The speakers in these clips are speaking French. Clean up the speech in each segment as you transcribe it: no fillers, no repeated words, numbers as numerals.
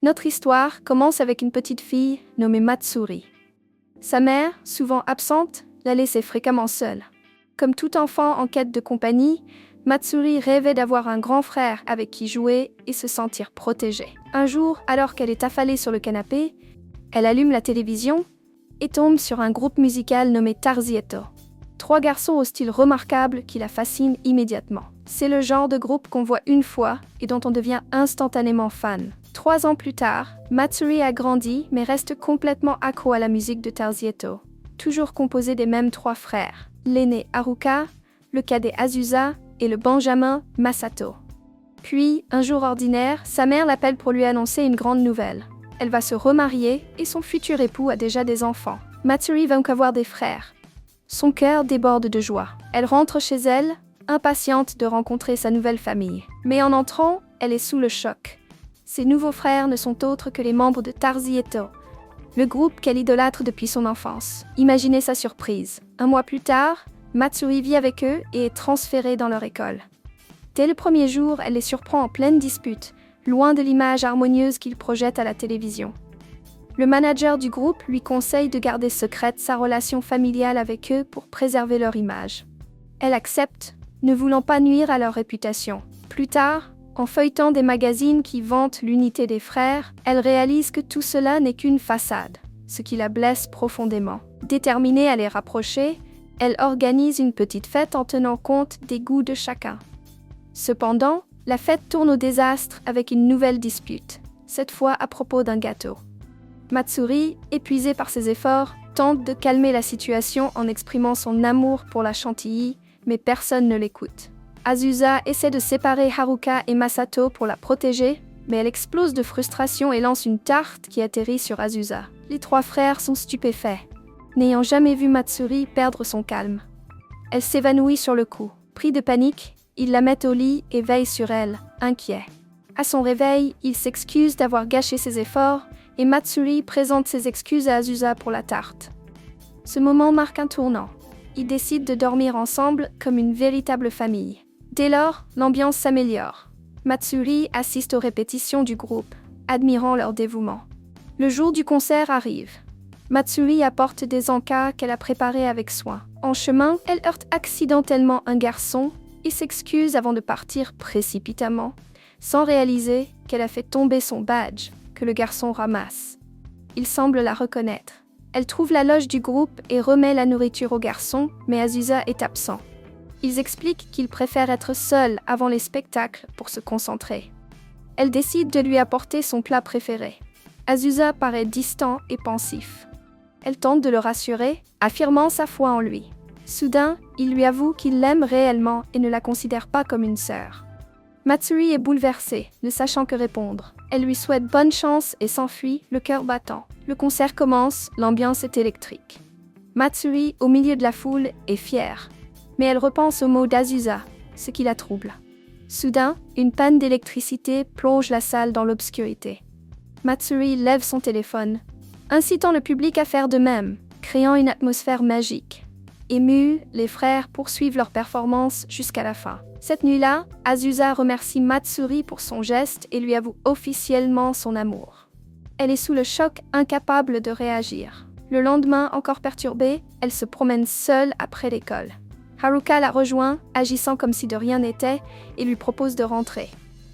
Notre histoire commence avec une petite fille nommée Matsuri. Sa mère, souvent absente, la laissait fréquemment seule. Comme tout enfant en quête de compagnie, Matsuri rêvait d'avoir un grand frère avec qui jouer et se sentir protégée. Un jour, alors qu'elle est affalée sur le canapé, elle allume la télévision et tombe sur un groupe musical nommé Tarzietto. 3 garçons au style remarquable qui la fascinent immédiatement. C'est le genre de groupe qu'on voit une fois et dont on devient instantanément fan. 3 ans plus tard, Matsuri a grandi mais reste complètement accro à la musique de Tarzietto, toujours composée des mêmes 3 frères, l'aîné Haruka, le cadet Azusa et le benjamin Masato. Puis, un jour ordinaire, sa mère l'appelle pour lui annoncer une grande nouvelle. Elle va se remarier et son futur époux a déjà des enfants. Matsuri va donc avoir des frères. Son cœur déborde de joie. Elle rentre chez elle, impatiente de rencontrer sa nouvelle famille. Mais en entrant, elle est sous le choc. Ses nouveaux frères ne sont autres que les membres de Tarzietto, le groupe qu'elle idolâtre depuis son enfance. Imaginez sa surprise. 1 mois plus tard, Matsuri vit avec eux et est transférée dans leur école. Dès le premier jour, elle les surprend en pleine dispute, loin de l'image harmonieuse qu'ils projettent à la télévision. Le manager du groupe lui conseille de garder secrète sa relation familiale avec eux pour préserver leur image. Elle accepte, ne voulant pas nuire à leur réputation. Plus tard, en feuilletant des magazines qui vantent l'unité des frères, elle réalise que tout cela n'est qu'une façade, ce qui la blesse profondément. Déterminée à les rapprocher, elle organise une petite fête en tenant compte des goûts de chacun. Cependant, la fête tourne au désastre avec une nouvelle dispute, cette fois à propos d'un gâteau. Matsuri, épuisée par ses efforts, tente de calmer la situation en exprimant son amour pour la chantilly, mais personne ne l'écoute. Azusa essaie de séparer Haruka et Masato pour la protéger, mais elle explose de frustration et lance une tarte qui atterrit sur Azusa. Les 3 frères sont stupéfaits, n'ayant jamais vu Matsuri perdre son calme. Elle s'évanouit sur le coup. Pris de panique, ils la mettent au lit et veillent sur elle, inquiets. À son réveil, il s'excuse d'avoir gâché ses efforts et Matsuri présente ses excuses à Azusa pour la tarte. Ce moment marque un tournant. Ils décident de dormir ensemble comme une véritable famille. Dès lors, l'ambiance s'améliore. Matsuri assiste aux répétitions du groupe, admirant leur dévouement. Le jour du concert arrive. Matsuri apporte des encas qu'elle a préparés avec soin. En chemin, elle heurte accidentellement un garçon et s'excuse avant de partir précipitamment, sans réaliser qu'elle a fait tomber son badge, que le garçon ramasse. Il semble la reconnaître. Elle trouve la loge du groupe et remet la nourriture au garçon, mais Azusa est absent. Ils expliquent qu'ils préfèrent être seuls avant les spectacles pour se concentrer. Elle décide de lui apporter son plat préféré. Azusa paraît distant et pensif. Elle tente de le rassurer, affirmant sa foi en lui. Soudain, il lui avoue qu'il l'aime réellement et ne la considère pas comme une sœur. Matsuri est bouleversée, ne sachant que répondre. Elle lui souhaite bonne chance et s'enfuit, le cœur battant. Le concert commence, l'ambiance est électrique. Matsuri, au milieu de la foule, est fière. Mais elle repense aux mots d'Azusa, ce qui la trouble. Soudain, une panne d'électricité plonge la salle dans l'obscurité. Matsuri lève son téléphone, incitant le public à faire de même, créant une atmosphère magique. Émus, les frères poursuivent leur performance jusqu'à la fin. Cette nuit-là, Azusa remercie Matsuri pour son geste et lui avoue officiellement son amour. Elle est sous le choc, incapable de réagir. Le lendemain, encore perturbée, elle se promène seule après l'école. Haruka la rejoint, agissant comme si de rien n'était, et lui propose de rentrer.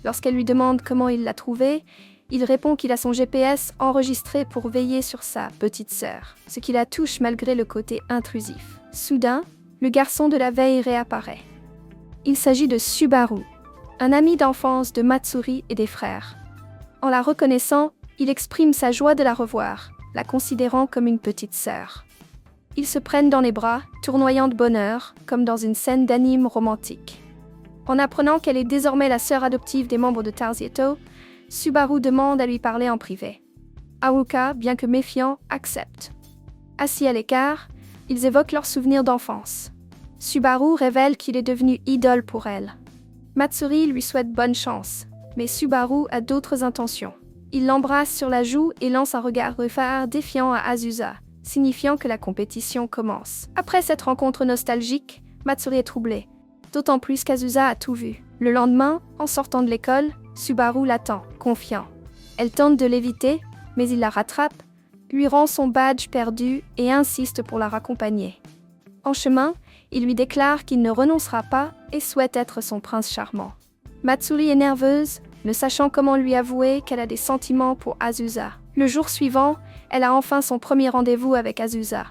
Lorsqu'elle lui demande comment il l'a trouvée, il répond qu'il a son GPS enregistré pour veiller sur sa petite sœur, ce qui la touche malgré le côté intrusif. Soudain, le garçon de la veille réapparaît. Il s'agit de Subaru, un ami d'enfance de Matsuri et des frères. En la reconnaissant, il exprime sa joie de la revoir, la considérant comme une petite sœur. Ils se prennent dans les bras, tournoyant de bonheur, comme dans une scène d'anime romantique. En apprenant qu'elle est désormais la sœur adoptive des membres de Tarzietto, Subaru demande à lui parler en privé. Haruka, bien que méfiant, accepte. Assis à l'écart, ils évoquent leurs souvenirs d'enfance. Subaru révèle qu'il est devenu idole pour elle. Matsuri lui souhaite bonne chance, mais Subaru a d'autres intentions. Il l'embrasse sur la joue et lance un regard rufard défiant à Azusa, signifiant que la compétition commence. Après cette rencontre nostalgique, Matsuri est troublée, d'autant plus qu'Azusa a tout vu. Le lendemain, en sortant de l'école, Subaru l'attend, confiant. Elle tente de l'éviter, mais il la rattrape, lui rend son badge perdu et insiste pour la raccompagner. En chemin, il lui déclare qu'il ne renoncera pas et souhaite être son prince charmant. Matsuri est nerveuse, ne sachant comment lui avouer qu'elle a des sentiments pour Azusa. Le jour suivant, elle a enfin son premier rendez-vous avec Azusa.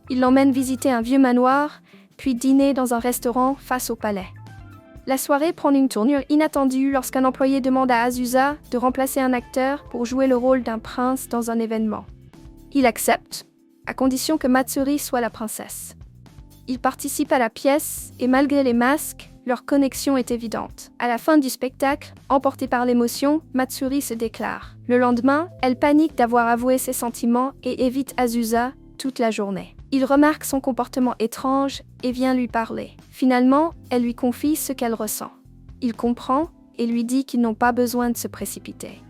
Il l'emmène visiter un vieux manoir, puis dîner dans un restaurant face au palais. La soirée prend une tournure inattendue lorsqu'un employé demande à Azusa de remplacer un acteur pour jouer le rôle d'un prince dans un événement. Il accepte, à condition que Matsuri soit la princesse. Ils participent à la pièce et malgré les masques, leur connexion est évidente. À la fin du spectacle, emportée par l'émotion, Matsuri se déclare. Le lendemain, elle panique d'avoir avoué ses sentiments et évite Azusa toute la journée. Il remarque son comportement étrange et vient lui parler. Finalement, elle lui confie ce qu'elle ressent. Il comprend et lui dit qu'ils n'ont pas besoin de se précipiter.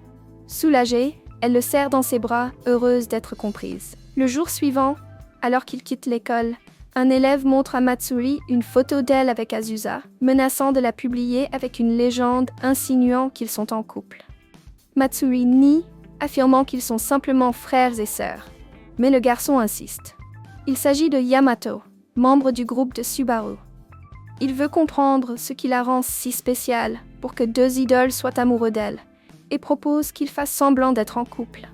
Soulagée, elle le serre dans ses bras, heureuse d'être comprise. Le jour suivant, alors qu'il quitte l'école, un élève montre à Matsuri une photo d'elle avec Azusa, menaçant de la publier avec une légende insinuant qu'ils sont en couple. Matsuri nie, affirmant qu'ils sont simplement frères et sœurs. Mais le garçon insiste. Il s'agit de Yamato, membre du groupe de Subaru. Il veut comprendre ce qui la rend si spéciale pour que deux idoles soient amoureux d'elle, et propose qu'il fasse semblant d'être en couple.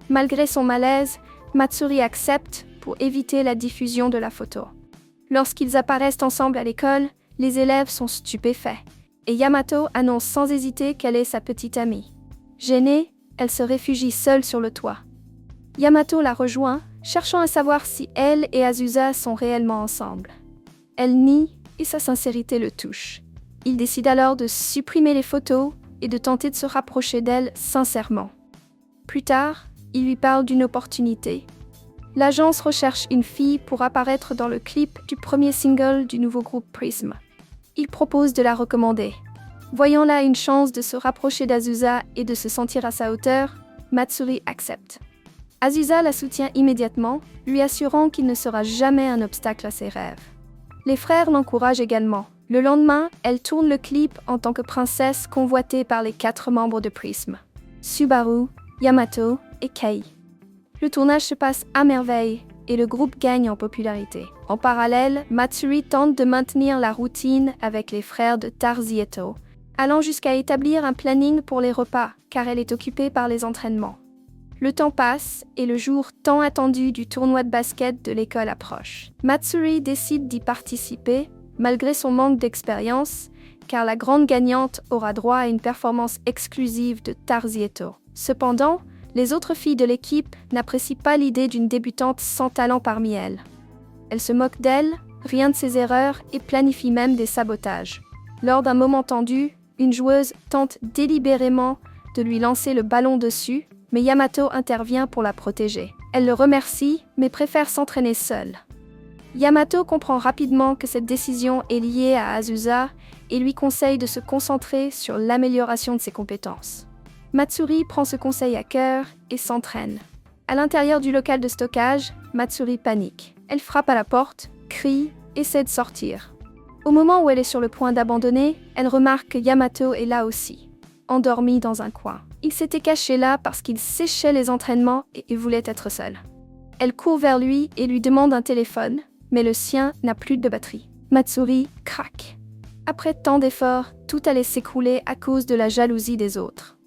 Malgré son malaise, Matsuri accepte pour éviter la diffusion de la photo. Lorsqu'ils apparaissent ensemble à l'école, les élèves sont stupéfaits, et Yamato annonce sans hésiter qu'elle est sa petite amie. Gênée, elle se réfugie seule sur le toit. Yamato la rejoint, cherchant à savoir si elle et Azusa sont réellement ensemble. Elle nie et sa sincérité le touche. Il décide alors de supprimer les photos et de tenter de se rapprocher d'elle sincèrement. Plus tard, il lui parle d'une opportunité. L'agence recherche une fille pour apparaître dans le clip du premier single du nouveau groupe Prism. Il propose de la recommander. Voyant là une chance de se rapprocher d'Azusa et de se sentir à sa hauteur, Matsuri accepte. Azusa la soutient immédiatement, lui assurant qu'il ne sera jamais un obstacle à ses rêves. Les frères l'encouragent également. Le lendemain, elle tourne le clip en tant que princesse convoitée par les 4 membres de Prism. Subaru, Yamato et Kei. Le tournage se passe à merveille et le groupe gagne en popularité. En parallèle, Matsuri tente de maintenir la routine avec les frères de Tarzieto, allant jusqu'à établir un planning pour les repas, car elle est occupée par les entraînements. Le temps passe et le jour tant attendu du tournoi de basket de l'école approche. Matsuri décide d'y participer, malgré son manque d'expérience, car la grande gagnante aura droit à une performance exclusive de Tarzieto. Cependant, les autres filles de l'équipe n'apprécient pas l'idée d'une débutante sans talent parmi elles. Elles se moquent d'elle, rien de ses erreurs et planifient même des sabotages. Lors d'un moment tendu, une joueuse tente délibérément de lui lancer le ballon dessus, mais Yamato intervient pour la protéger. Elle le remercie, mais préfère s'entraîner seule. Yamato comprend rapidement que cette décision est liée à Azusa et lui conseille de se concentrer sur l'amélioration de ses compétences. Matsuri prend ce conseil à cœur et s'entraîne. À l'intérieur du local de stockage, Matsuri panique. Elle frappe à la porte, crie, essaie de sortir. Au moment où elle est sur le point d'abandonner, elle remarque que Yamato est là aussi, endormi dans un coin. Il s'était caché là parce qu'il séchait les entraînements et voulait être seul. Elle court vers lui et lui demande un téléphone, mais le sien n'a plus de batterie. Matsuri craque. Après tant d'efforts, tout allait s'écrouler à cause de la jalousie des autres.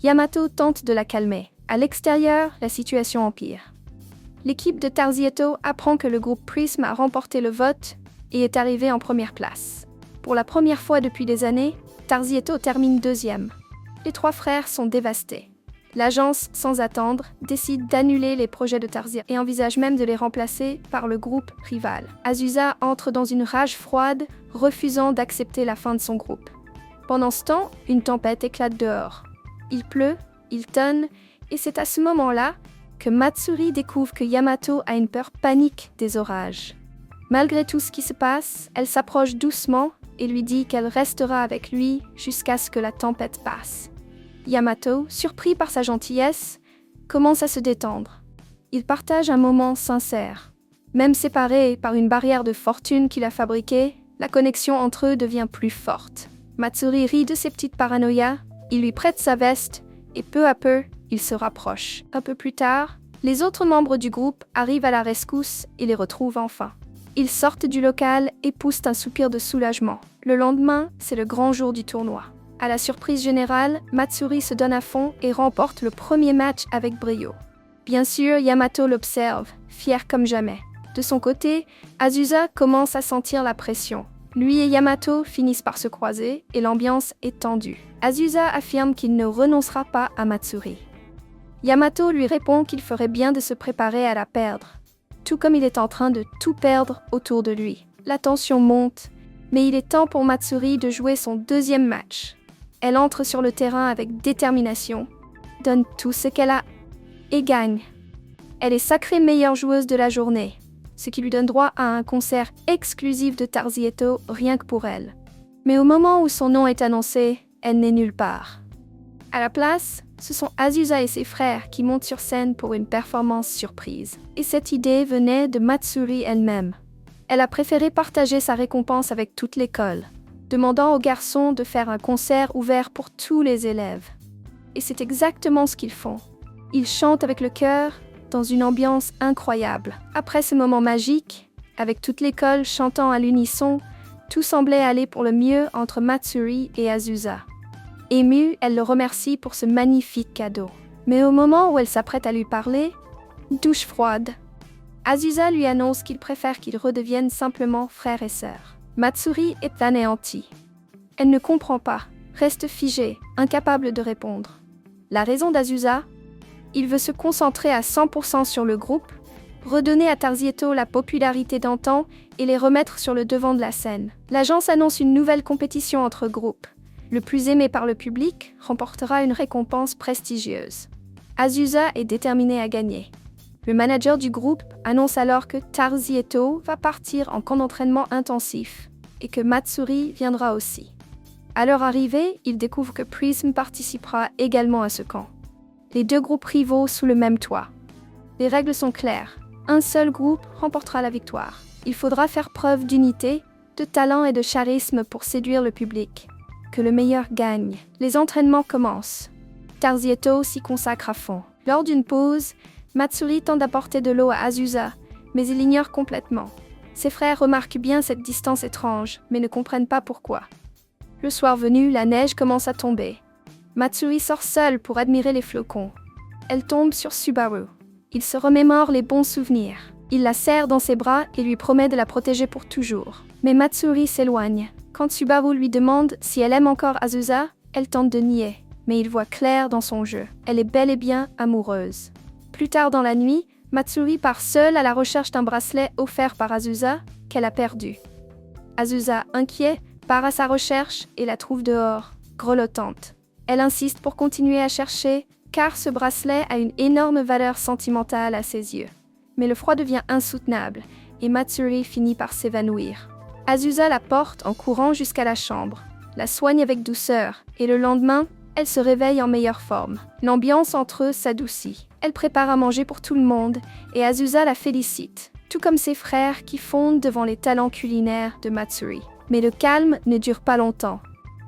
Yamato tente de la calmer. À l'extérieur, la situation empire. L'équipe de Tarzieto apprend que le groupe Prism a remporté le vote et est arrivé en première place. Pour la première fois depuis des années, Tarzieto termine 2e. Les 3 frères sont dévastés. L'agence, sans attendre, décide d'annuler les projets de Tarzieto et envisage même de les remplacer par le groupe rival. Azusa entre dans une rage froide, refusant d'accepter la fin de son groupe. Pendant ce temps, une tempête éclate dehors. Il pleut, il tonne, et c'est à ce moment-là que Matsuri découvre que Yamato a une peur panique des orages. Malgré tout ce qui se passe, elle s'approche doucement et lui dit qu'elle restera avec lui jusqu'à ce que la tempête passe. Yamato, surpris par sa gentillesse, commence à se détendre. Ils partagent un moment sincère. Même séparés par une barrière de fortune qu'il a fabriquée, la connexion entre eux devient plus forte. Matsuri rit de ses petites paranoïas, il lui prête sa veste et peu à peu, ils se rapprochent. Un peu plus tard, les autres membres du groupe arrivent à la rescousse et les retrouvent enfin. Ils sortent du local et poussent un soupir de soulagement. Le lendemain, c'est le grand jour du tournoi. À la surprise générale, Matsuri se donne à fond et remporte le premier match avec brio. Bien sûr, Yamato l'observe, fier comme jamais. De son côté, Azusa commence à sentir la pression. Lui et Yamato finissent par se croiser et l'ambiance est tendue. Azusa affirme qu'il ne renoncera pas à Matsuri. Yamato lui répond qu'il ferait bien de se préparer à la perdre, tout comme il est en train de tout perdre autour de lui. La tension monte, mais il est temps pour Matsuri de jouer son deuxième match. Elle entre sur le terrain avec détermination, donne tout ce qu'elle a et gagne. Elle est sacrée meilleure joueuse de la journée, ce qui lui donne droit à un concert exclusif de Tarzieto rien que pour elle. Mais au moment où son nom est annoncé, elle n'est nulle part. À la place, ce sont Azusa et ses frères qui montent sur scène pour une performance surprise. Et cette idée venait de Matsuri elle-même. Elle a préféré partager sa récompense avec toute l'école, demandant aux garçons de faire un concert ouvert pour tous les élèves. Et c'est exactement ce qu'ils font. Ils chantent avec le cœur, dans une ambiance incroyable. Après ce moment magique, avec toute l'école chantant à l'unisson, tout semblait aller pour le mieux entre Matsuri et Azusa. Émue, elle le remercie pour ce magnifique cadeau. Mais au moment où elle s'apprête à lui parler, douche froide. Azusa lui annonce qu'il préfère qu'ils redeviennent simplement frères et sœurs. Matsuri est anéantie. Elle ne comprend pas, reste figée, incapable de répondre. La raison d'Azusa? Il veut se concentrer à 100% sur le groupe, redonner à Tarzieto la popularité d'antan et les remettre sur le devant de la scène. L'agence annonce une nouvelle compétition entre groupes. Le plus aimé par le public remportera une récompense prestigieuse. Azusa est déterminée à gagner. Le manager du groupe annonce alors que Tarzieto va partir en camp d'entraînement intensif et que Matsuri viendra aussi. À leur arrivée, ils découvrent que Prism participera également à ce camp. Les deux groupes rivaux sous le même toit. Les règles sont claires. Un seul groupe remportera la victoire. Il faudra faire preuve d'unité, de talent et de charisme pour séduire le public. Que le meilleur gagne. Les entraînements commencent. Tarzieto s'y consacre à fond. Lors d'une pause, Matsuri tente d'apporter de l'eau à Azusa, mais il l'ignore complètement. Ses frères remarquent bien cette distance étrange, mais ne comprennent pas pourquoi. Le soir venu, la neige commence à tomber. Matsuri sort seule pour admirer les flocons. Elle tombe sur Subaru. Il se remémore les bons souvenirs. Il la serre dans ses bras et lui promet de la protéger pour toujours. Mais Matsuri s'éloigne. Quand Subaru lui demande si elle aime encore Azusa, elle tente de nier. Mais il voit clair dans son jeu. Elle est bel et bien amoureuse. Plus tard dans la nuit, Matsuri part seule à la recherche d'un bracelet offert par Azusa qu'elle a perdu. Azusa, inquiet, part à sa recherche et la trouve dehors, grelottante. Elle insiste pour continuer à chercher, car ce bracelet a une énorme valeur sentimentale à ses yeux. Mais le froid devient insoutenable et Matsuri finit par s'évanouir. Azusa la porte en courant jusqu'à la chambre, la soigne avec douceur et le lendemain, elle se réveille en meilleure forme. L'ambiance entre eux s'adoucit. Elle prépare à manger pour tout le monde et Azusa la félicite, tout comme ses frères qui fondent devant les talents culinaires de Matsuri. Mais le calme ne dure pas longtemps.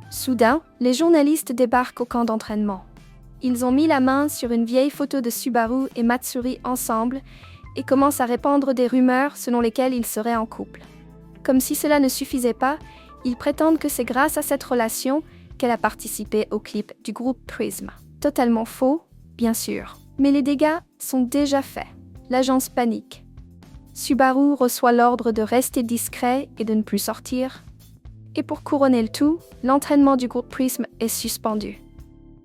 Soudain, les journalistes débarquent au camp d'entraînement. Ils ont mis la main sur une vieille photo de Subaru et Matsuri ensemble et commencent à répandre des rumeurs selon lesquelles ils seraient en couple. Comme si cela ne suffisait pas, ils prétendent que c'est grâce à cette relation qu'elle a participé au clip du groupe Prism. Totalement faux, bien sûr. Mais les dégâts sont déjà faits. L'agence panique. Subaru reçoit l'ordre de rester discret et de ne plus sortir. Et pour couronner le tout, l'entraînement du groupe Prism est suspendu.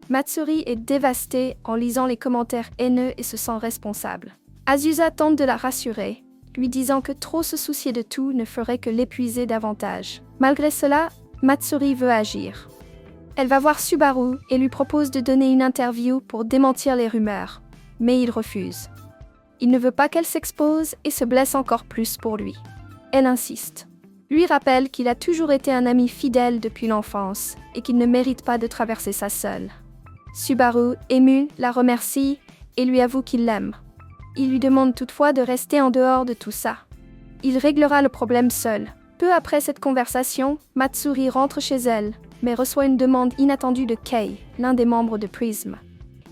Matsuri est dévastée en lisant les commentaires haineux et se sent responsable. Azusa tente de la rassurer, lui disant que trop se soucier de tout ne ferait que l'épuiser davantage. Malgré cela, Matsuri veut agir. Elle va voir Subaru et lui propose de donner une interview pour démentir les rumeurs, mais il refuse. Il ne veut pas qu'elle s'expose et se blesse encore plus pour lui. Elle insiste. Lui rappelle qu'il a toujours été un ami fidèle depuis l'enfance et qu'il ne mérite pas de traverser ça seul. Subaru, ému, la remercie et lui avoue qu'il l'aime. Il lui demande toutefois de rester en dehors de tout ça. Il réglera le problème seul. Peu après cette conversation, Matsuri rentre chez elle, mais reçoit une demande inattendue de Kei, l'un des membres de Prism.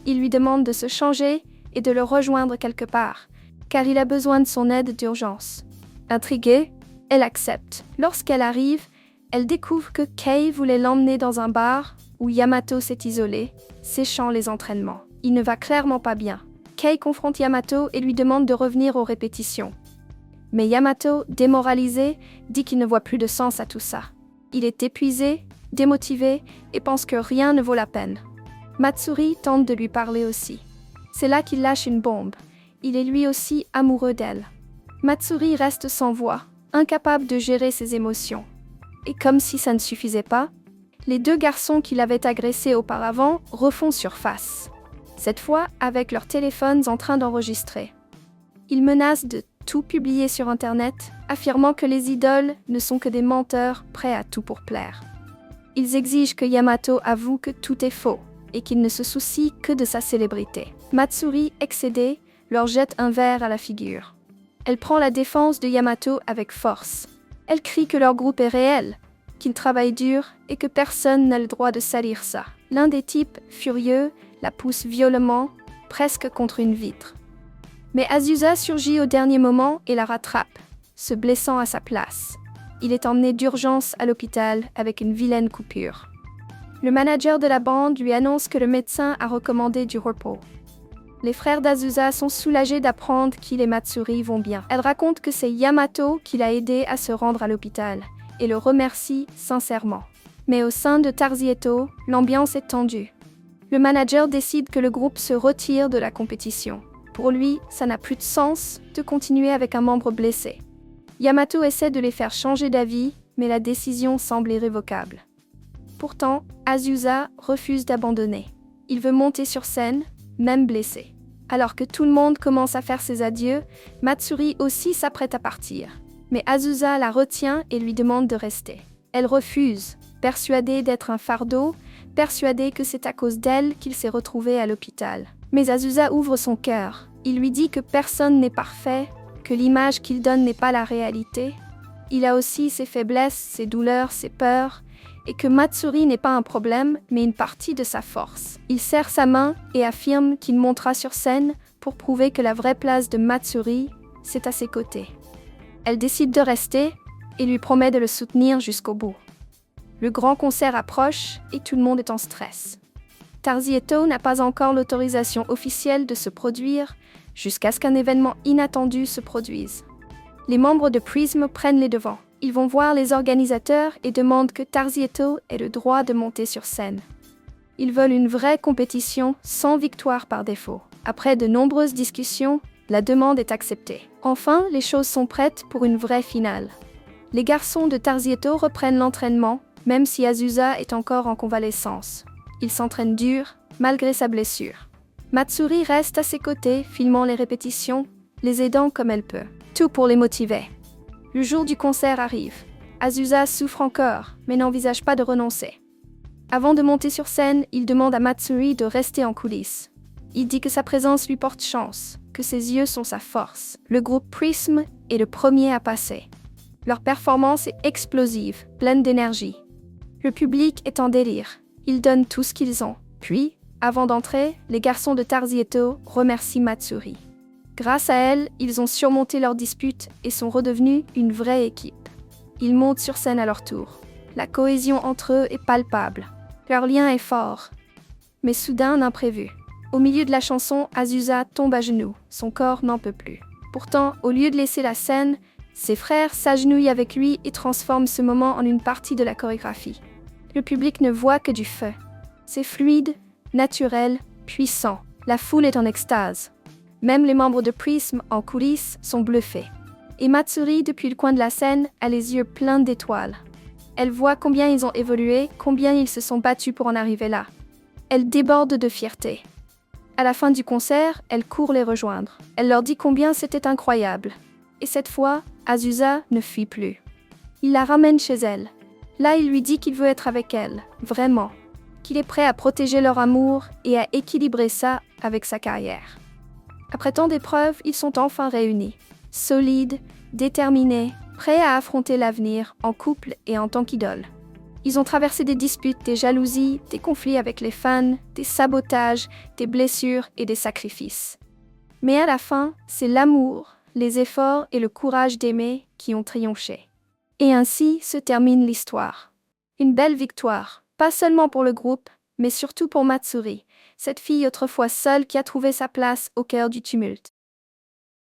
Il lui demande de se changer et de le rejoindre quelque part, car il a besoin de son aide d'urgence. Intriguée, elle accepte. Lorsqu'elle arrive, elle découvre que Kei voulait l'emmener dans un bar où Yamato s'est isolé, séchant les entraînements. Il ne va clairement pas bien. Kei confronte Yamato et lui demande de revenir aux répétitions. Mais Yamato, démoralisé, dit qu'il ne voit plus de sens à tout ça. Il est épuisé, démotivé et pense que rien ne vaut la peine. Matsuri tente de lui parler aussi. C'est là qu'il lâche une bombe. Il est lui aussi amoureux d'elle. Matsuri reste sans voix, incapable de gérer ses émotions. Et comme si ça ne suffisait pas, les deux garçons qui l'avaient agressé auparavant refont surface. Cette fois avec leurs téléphones en train d'enregistrer. Ils menacent de tout publier sur Internet, affirmant que les idoles ne sont que des menteurs prêts à tout pour plaire. Ils exigent que Yamato avoue que tout est faux et qu'il ne se soucie que de sa célébrité. Matsuri, excédée, leur jette un verre à la figure. Elle prend la défense de Yamato avec force. Elle crie que leur groupe est réel, qu'ils travaillent dur et que personne n'a le droit de salir ça. L'un des types, furieux, la pousse violemment, presque contre une vitre. Mais Azusa surgit au dernier moment et la rattrape, se blessant à sa place. Il est emmené d'urgence à l'hôpital avec une vilaine coupure. Le manager de la bande lui annonce que le médecin a recommandé du repos. Les frères d'Azusa sont soulagés d'apprendre qu'il et Matsuri vont bien. Elle raconte que c'est Yamato qui l'a aidé à se rendre à l'hôpital et le remercie sincèrement. Mais au sein de Tarzieto, l'ambiance est tendue. Le manager décide que le groupe se retire de la compétition. Pour lui, ça n'a plus de sens de continuer avec un membre blessé. Yamato essaie de les faire changer d'avis, mais la décision semble irrévocable. Pourtant, Azusa refuse d'abandonner. Il veut monter sur scène, même blessé. Alors que tout le monde commence à faire ses adieux, Matsuri aussi s'apprête à partir. Mais Azusa la retient et lui demande de rester. Elle refuse, persuadée d'être un fardeau, persuadée que c'est à cause d'elle qu'il s'est retrouvé à l'hôpital. Mais Azusa ouvre son cœur. Il lui dit que personne n'est parfait, que l'image qu'il donne n'est pas la réalité. Il a aussi ses faiblesses, ses douleurs, ses peurs, et que Matsuri n'est pas un problème, mais une partie de sa force. Il serre sa main et affirme qu'il montera sur scène pour prouver que la vraie place de Matsuri, c'est à ses côtés. Elle décide de rester et lui promet de le soutenir jusqu'au bout. Le grand concert approche et tout le monde est en stress. Tarzieto n'a pas encore l'autorisation officielle de se produire jusqu'à ce qu'un événement inattendu se produise. Les membres de Prism prennent les devants. Ils vont voir les organisateurs et demandent que Tarzieto ait le droit de monter sur scène. Ils veulent une vraie compétition sans victoire par défaut. Après de nombreuses discussions, la demande est acceptée. Enfin, les choses sont prêtes pour une vraie finale. Les garçons de Tarzieto reprennent l'entraînement, même si Azusa est encore en convalescence. Il s'entraîne dur, malgré sa blessure. Matsuri reste à ses côtés, filmant les répétitions, les aidant comme elle peut. Tout pour les motiver. Le jour du concert arrive. Azusa souffre encore, mais n'envisage pas de renoncer. Avant de monter sur scène, il demande à Matsuri de rester en coulisses. Il dit que sa présence lui porte chance, que ses yeux sont sa force. Le groupe Prism est le premier à passer. Leur performance est explosive, pleine d'énergie. Le public est en délire. Ils donnent tout ce qu'ils ont. Puis, avant d'entrer, les garçons de Tarzieto remercient Matsuri. Grâce à elle, ils ont surmonté leur dispute et sont redevenus une vraie équipe. Ils montent sur scène à leur tour. La cohésion entre eux est palpable. Leur lien est fort. Mais soudain, un imprévu. Au milieu de la chanson, Azusa tombe à genoux. Son corps n'en peut plus. Pourtant, au lieu de laisser la scène, ses frères s'agenouillent avec lui et transforment ce moment en une partie de la chorégraphie. Le public ne voit que du feu. C'est fluide, naturel, puissant. La foule est en extase. Même les membres de Prism en coulisses sont bluffés. Et Matsuri, depuis le coin de la scène, a les yeux pleins d'étoiles. Elle voit combien ils ont évolué, combien ils se sont battus pour en arriver là. Elle déborde de fierté. À la fin du concert, elle court les rejoindre. Elle leur dit combien c'était incroyable. Et cette fois, Azusa ne fuit plus. Il la ramène chez elle. Là, il lui dit qu'il veut être avec elle, vraiment. Qu'il est prêt à protéger leur amour et à équilibrer ça avec sa carrière. Après tant d'épreuves, ils sont enfin réunis. Solides, déterminés, prêts à affronter l'avenir en couple et en tant qu'idole. Ils ont traversé des disputes, des jalousies, des conflits avec les fans, des sabotages, des blessures et des sacrifices. Mais à la fin, c'est l'amour, les efforts et le courage d'aimer qui ont triomphé. Et ainsi se termine l'histoire. Une belle victoire, pas seulement pour le groupe, mais surtout pour Matsuri, cette fille autrefois seule qui a trouvé sa place au cœur du tumulte.